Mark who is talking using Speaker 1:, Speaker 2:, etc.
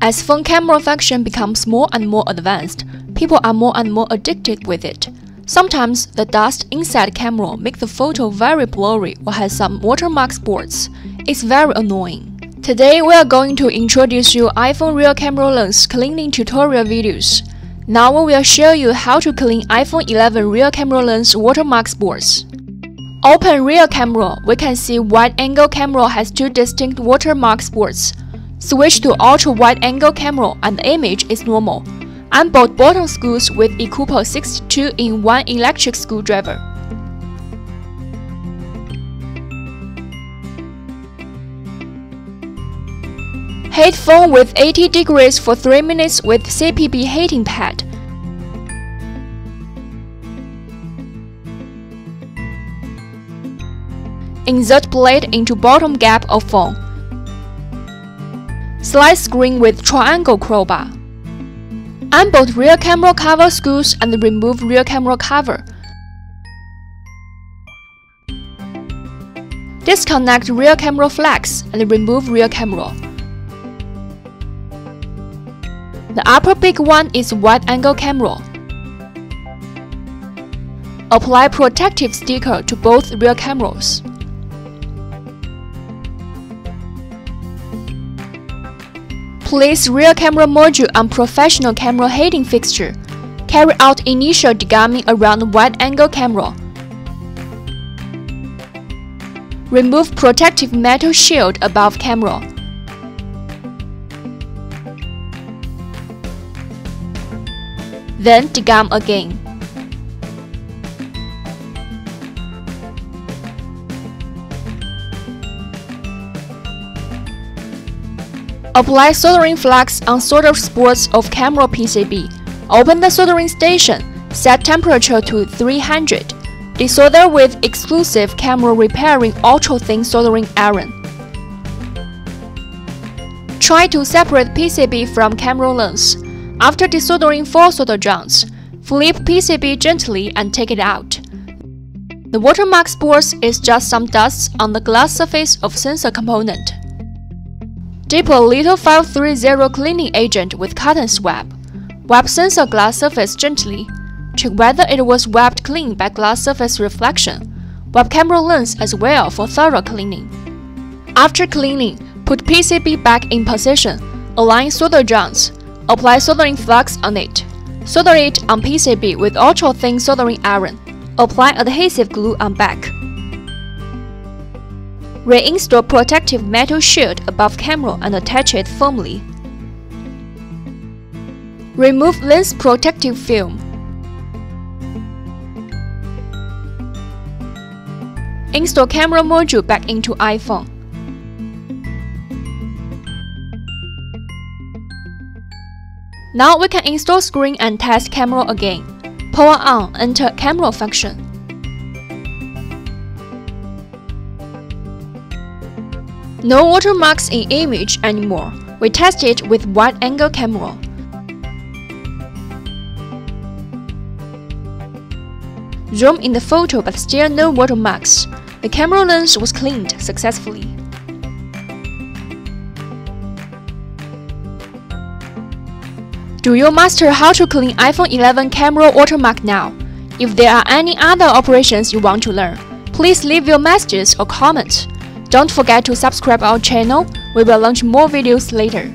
Speaker 1: As phone camera function becomes more and more advanced, people are more and more addicted with it. Sometimes the dust inside camera makes the photo very blurry or has some watermark spots. It's very annoying. Today we are going to introduce you iPhone rear camera lens cleaning tutorial videos. Now we will show you how to clean iPhone 11 rear camera lens watermark spots. Open rear camera, we can see wide-angle camera has two distinct watermark spots. Switch to ultra-wide-angle camera and the image is normal. Unbolt bottom screws with equal 62-in-1 electric screwdriver. Heat phone with 80 degrees for 3 minutes with CPB heating pad. Insert blade into bottom gap of phone. Slide screen with triangle crowbar. Unbolt rear camera cover screws and remove rear camera cover. Disconnect rear camera flags and remove rear camera. The upper big one is wide-angle camera. Apply protective sticker to both rear cameras. Place rear camera module on professional camera heating fixture. Carry out initial degumming around wide-angle camera. Remove protective metal shield above camera. Then degum again. Apply soldering flux on solder spots of camera PCB. Open the soldering station. Set temperature to 300. Desolder with exclusive camera repairing ultra-thin soldering iron. Try to separate PCB from camera lens. After desoldering 4 solder joints, flip PCB gently and take it out. The watermark spots is just some dust on the glass surface of sensor component. Dip a little 530 cleaning agent with cotton swab. Wipe sensor glass surface gently. Check whether it was wiped clean by glass surface reflection. Wipe camera lens as well for thorough cleaning. After cleaning, put PCB back in position. Align solder joints. Apply soldering flux on it. Solder it on PCB with ultra-thin soldering iron. Apply adhesive glue on back. Reinstall protective metal shield above camera and attach it firmly. Remove lens protective film. Install camera module back into iPhone. Now we can install screen and test camera again. Power on, enter camera function. No watermarks in image anymore. We test it with wide-angle camera. Zoom in the photo but still no watermarks. The camera lens was cleaned successfully. Do you master how to clean iPhone 11 camera watermark now? If there are any other operations you want to learn, please leave your messages or comments. Don't forget to subscribe our channel, we will launch more videos later.